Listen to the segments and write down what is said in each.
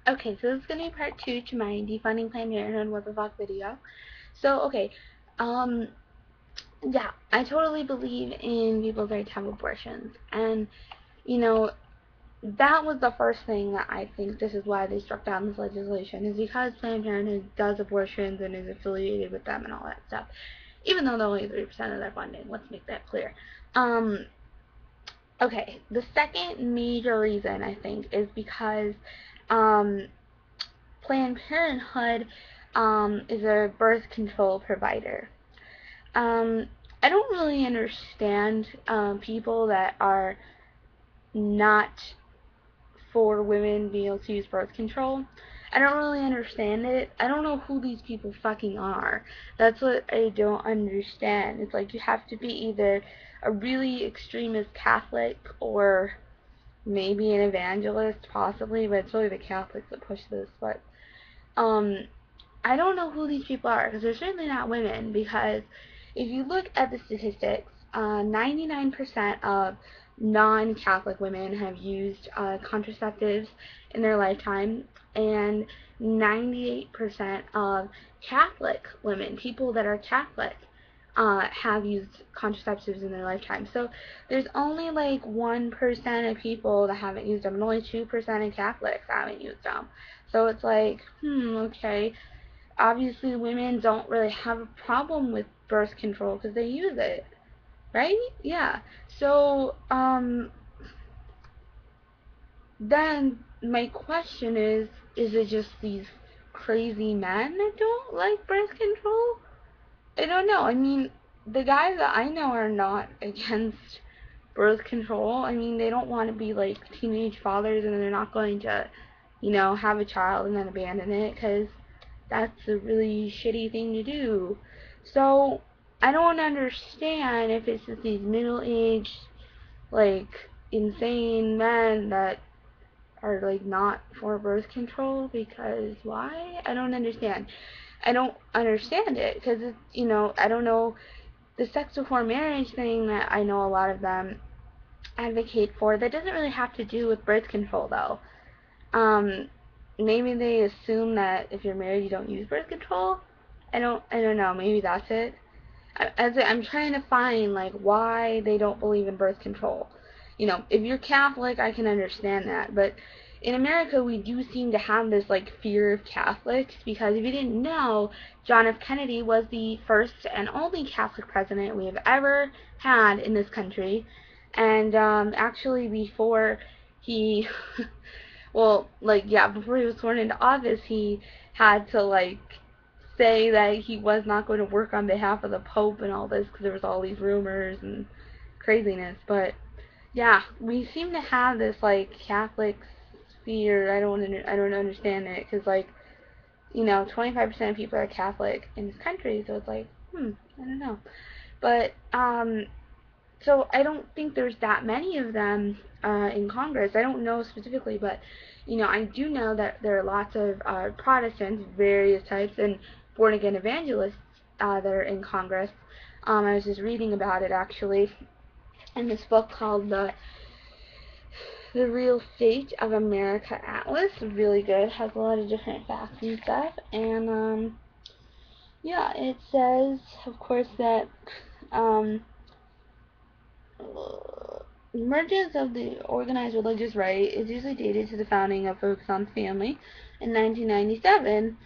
Okay, so this is gonna be part 2 to my defunding Planned Parenthood what the fuck video. So, okay, um, yeah, I totally believe in people's right to have abortions, and, you know, that was the first thing that I think this is why they struck down this legislation, is because Planned Parenthood does abortions and is affiliated with them and all that stuff, even though they're only 3% of their funding, let's make that clear. Um, okay, the second major reason, I think, is because, um, Planned Parenthood is a birth control provider. Um, I don't really understand people that are not for women being able to use birth control. I don't really understand it. I don't know who these people fucking are. That's what I don't understand. It's like you have to be either a really extremist Catholic or maybe an evangelist, possibly, but it's really the Catholics that push this. But um, I don't know who these people are because they're certainly not women. Because if you look at the statistics, 99% of non-Catholic women have used contraceptives in their lifetime, and 98% of Catholic women, people that are Catholic, have used contraceptives in their lifetime. So there's only like 1% of people that haven't used them, and only 2% of Catholics haven't used them. So it's like, okay, obviously women don't really have a problem with birth control because they use it, right? Yeah. So, then my question is it just these crazy men that don't like birth control? I don't know. I mean, the guys that I know are not against birth control. I mean, they don't want to be like teenage fathers, and they're not going to, have a child and then abandon it, because that's a really shitty thing to do. So I don't understand if it's just these middle-aged, like, insane men that are like not for birth control, because why? I don't understand. I don't understand it because it's, I don't know, the sex before marriage thing that I know a lot of them advocate for, that doesn't really have to do with birth control though. Um, Maybe they assume that if you're married you don't use birth control. I don't know. Maybe that's it. I'm trying to find like why they don't believe in birth control. If you're Catholic, I can understand that, but in America we do seem to have this like fear of Catholics, because if you didn't know, John F. Kennedy was the first and only Catholic president we have ever had in this country, and actually before he well, like, yeah, before he was sworn into office, he had to, like, say that he was not going to work on behalf of the Pope and all this, because there was all these rumors and craziness. But yeah, we seem to have this like Catholic sphere. I don't understand it, because like, 25% of people are Catholic in this country, so it's like, I don't know. But so I don't think there's that many of them in Congress. I don't know specifically, but I do know that there are lots of Protestants, various types, and born again evangelists that are in Congress. I was just reading about it actually in this book called The Real State of America Atlas. Really good. Has a lot of different facts and stuff. And yeah, it says, of course, that um, emergence of the organized religious right is usually dated to the founding of Focus on Family in 1997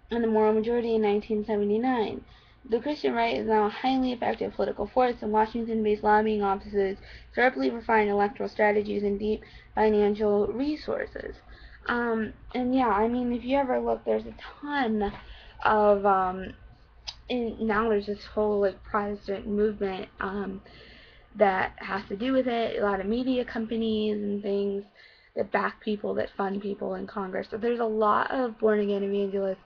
and the Moral Majority in 1979. The Christian right is now a highly effective political force in Washington-based lobbying offices, sharply refined electoral strategies, and deep financial resources. And yeah, I mean, if you ever look, there's a ton of now there's this whole like Protestant movement that has to do with it. A lot of media companies and things that back people, that fund people in Congress. So there's a lot of born again evangelists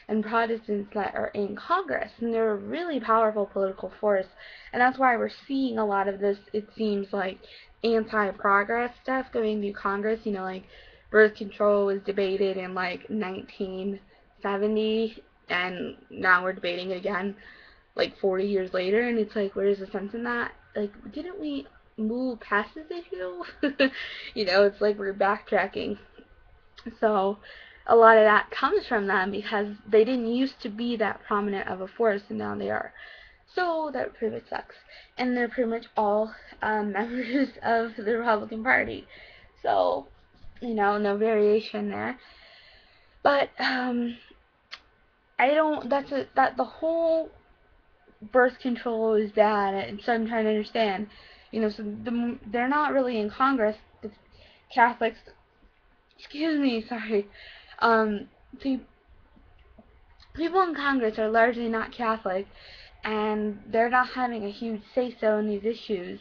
and Protestants that are in Congress, and they're a really powerful political force. And that's why we're seeing a lot of this, it seems like, anti-progress stuff going through Congress. Like birth control was debated in like 1970, and now we're debating it again like 40 years later, and it's like, where's the sense in that? Like, didn't we move past this issue? It's like we're backtracking. So, a lot of that comes from them because they didn't used to be that prominent of a force, and now they are. So that pretty much sucks. And they're pretty much all members of the Republican Party. So, no variation there. But I don't. That the whole birth control is bad, and so I'm trying to understand. So they're not really in Congress. The Catholics, excuse me, sorry. Um, the people in Congress are largely not Catholic, and they're not having a huge say-so in these issues.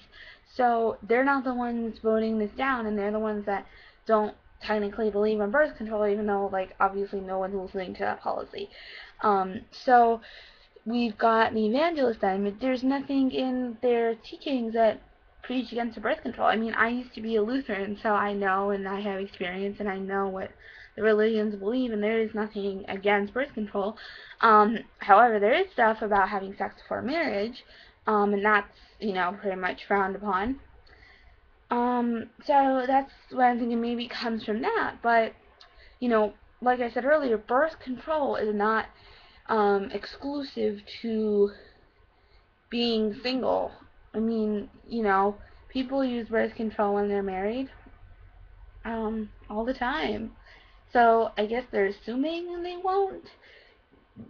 So they're not the ones voting this down, and they're the ones that don't technically believe in birth control, even though, like, obviously no one's listening to that policy. So we've got the evangelists then, but there's nothing in their teachings that preach against the birth control. I mean, I used to be a Lutheran, so I know and I have experience and I know what the religions believe, and there is nothing against birth control. However, there is stuff about having sex before marriage, and that's, pretty much frowned upon. So that's what I'm thinking maybe comes from that, but, like I said earlier, birth control is not exclusive to being single. I mean, people use birth control when they're married, all the time. So I guess they're assuming they won't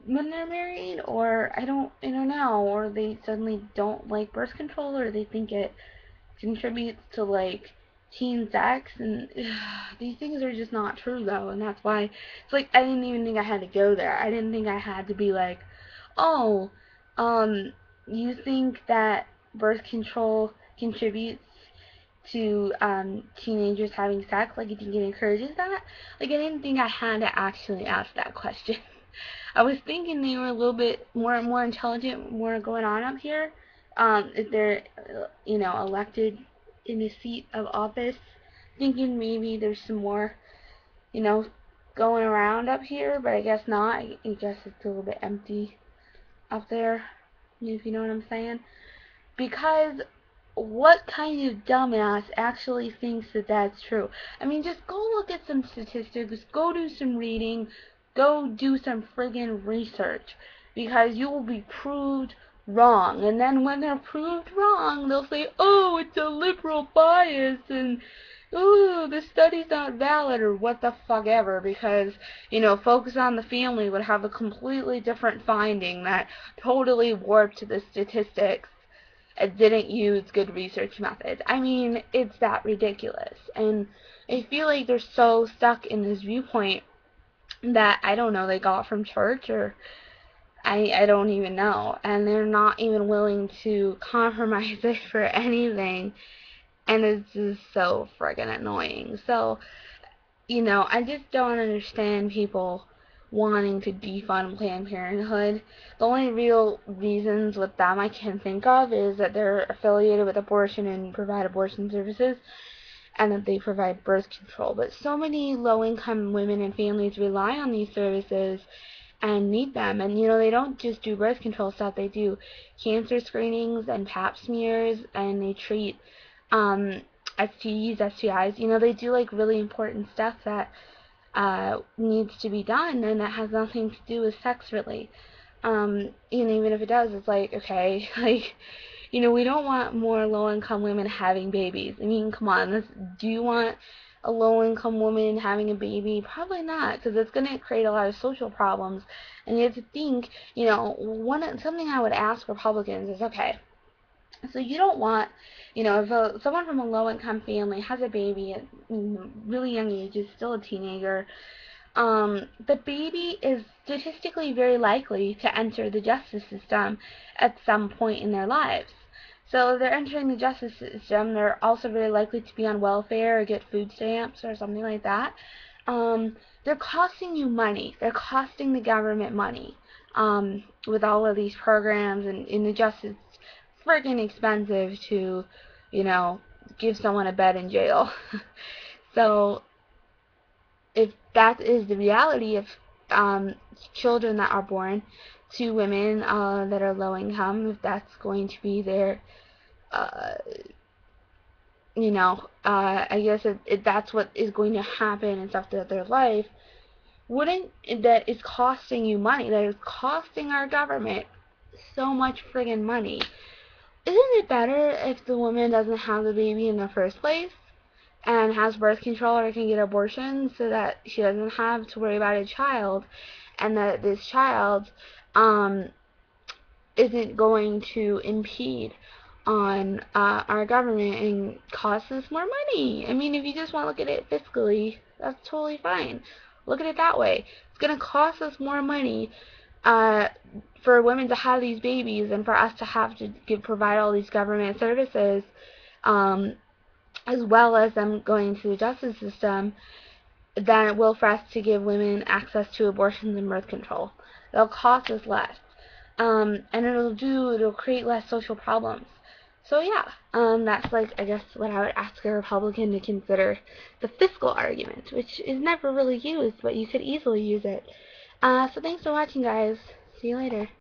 when they're married, or I don't know, or they suddenly don't like birth control, or they think it contributes to like teen sex, and these things are just not true though, and that's why it's like I didn't even think I had to go there. I didn't think I had to be like, oh, you think that birth control contributes to teenagers having sex? Like, you think it encourages that? Like, I didn't think I had to actually ask that question. I was thinking they were a little bit more intelligent, more going on up here. If they're, elected in a seat of office, thinking maybe there's some more, you know, going around up here, but I guess not. I guess it's a little bit empty up there, if you know what I'm saying. Because what kind of dumbass actually thinks that that's true? I mean, just go look at some statistics, go do some reading, go do some friggin' research, because you will be proved wrong. And then when they're proved wrong, they'll say, oh, it's a liberal bias, and ooh, the study's not valid, or what the fuck ever, because, Focus on the Family would have a completely different finding that totally warped the statistics and didn't use good research methods. I mean, it's that ridiculous. And I feel like they're so stuck in this viewpoint that, I don't know, they got from church, or I don't even know. And they're not even willing to compromise it for anything. And it's just so friggin' annoying. So, I just don't understand people wanting to defund Planned Parenthood. The only real reasons with them I can think of is that they're affiliated with abortion and provide abortion services, and that they provide birth control. But so many low-income women and families rely on these services and need them. And, they don't just do birth control stuff. They do cancer screenings and pap smears, and they treat STDs, STIs. They do, like, really important stuff that needs to be done, and that has nothing to do with sex, really. Even if it does, it's like, okay, like, we don't want more low-income women having babies. I mean, come on, do you want a low-income woman having a baby? Probably not, because it's going to create a lot of social problems. And you have to think, something I would ask Republicans is, okay, so you don't want, if someone from a low-income family has a baby at really young age, is still a teenager, the baby is statistically very likely to enter the justice system at some point in their lives. So if they're entering the justice system, they're also very likely to be on welfare or get food stamps or something like that. They're costing you money. They're costing the government money with all of these programs, and in the justice, it's friggin' expensive to, give someone a bed in jail. So if that is the reality of children that are born to women that are low income, if that's going to be their, I guess if that's what is going to happen and stuff throughout their life, wouldn't that is costing you money, that is costing our government so much friggin' money. Isn't it better if the woman doesn't have the baby in the first place and has birth control or can get abortion so that she doesn't have to worry about a child, and that this child um, isn't going to impede on our government and cost us more money? I mean, if you just want to look at it fiscally, that's totally fine. Look at it that way. It's going to cost us more money uh, for women to have these babies and for us to have to provide all these government services, um, as well as them going to the justice system, than it will for us to give women access to abortions and birth control. It'll cost us less, and it'll create less social problems. So yeah, that's like, I guess, what I would ask a Republican to consider the fiscal argument, which is never really used, but you could easily use it. So thanks for watching, guys. See you later.